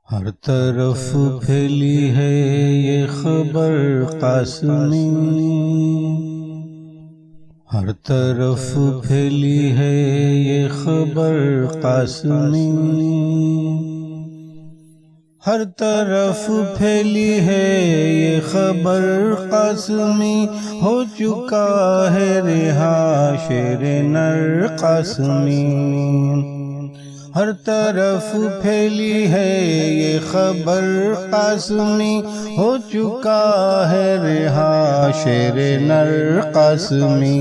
ہر طرف پھیلی ہے یہ خبر قاسمی، ہر طرف پھیلی ہے یہ خبر قاسمی، ہر طرف پھیلی ہے یہ خبر قاسمی، ہو چکا ہے رہا شیر نر قاسمی، ہر طرف پھیلی ہے یہ خبر قاسمی، ہو چکا ہے رہا شیر نر قاسمی،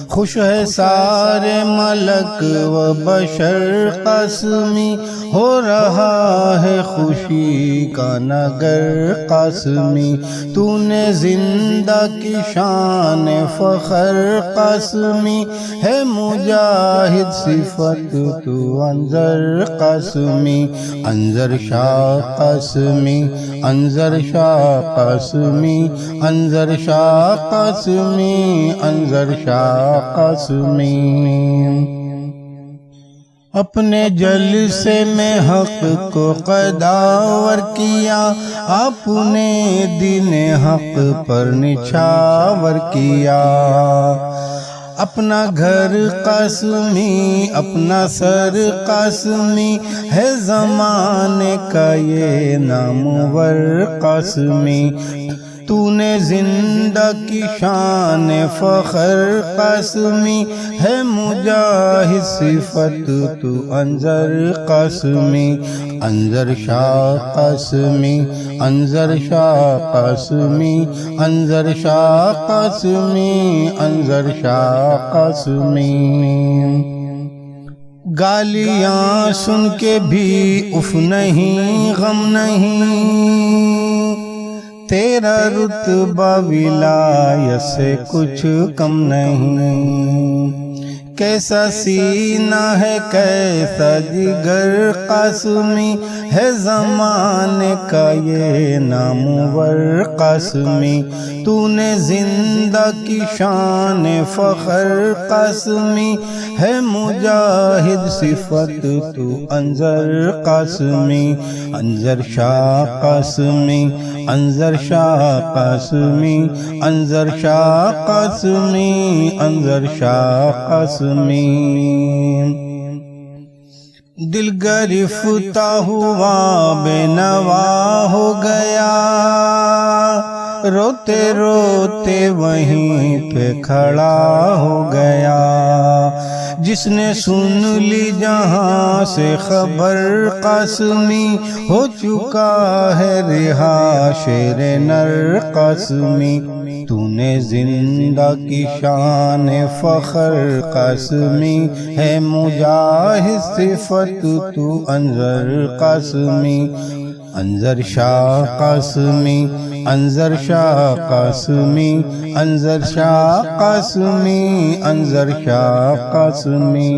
خوش ہے سارے ملک و بشر قاسمی، ہو رہا ہے خوشی کا نگر قاسمی، تو نے زندہ کی شان فخر قاسمی، ہے مجاہد صفت تو انظر قاسمی، انظر شاہ قاسمی، انظر شاہ قاسمی، انظر شاہ قاسمی، انظر شاہ قاسمی، اپنے جلسے میں حق کو قداور کیا، آپ نے دین حق پر نچھاور کیا، اپنا گھر قاسمی، اپنا سر قاسمی، ہے زمانے کا یہ نامور قاسمی، تو نے زندہ کی شان فخر قاسمی، ہے مجاہد صفت تو انظر قاسمی، انظر شاہ قاسمی، انظر شاہ قاسمی، انظر شاہ قاسمی، انظر شاہ قاسمی، گالیاں سن کے بھی اف نہیں، غم نہیں، تیرا رتبہ ولایت سے کچھ کم نہیں، کیسا سینہ ہے کیسا جگر قاسمی، ہے زمانے کا یہ نامور قاسمی، تو نے زندہ کی شان فخر قاسمی، ہے مجاہد صفت تو انظر قاسمی، انظر شاہ قاسمی، انظر شاہ قاسمی، انظر شاہ قاسمی، انظر شاہ قاسمی، دل گرفتہ ہوا بے نوا ہو گیا، روتے روتے وہیں پہ کھڑا ہو گیا، جس نے سن لی جہاں سے خبر قاسمی، ہو چکا ہے رہا شیر نر قاسمی، تو نے زندہ کی شان فخر قاسمی، ہے مجاہد صفت تو انظر قاسمی، انظر شاہ قاسمی، انظر شاہ قاسمی، انظر شاہ قاسمی، انظر شاہ قاسمی،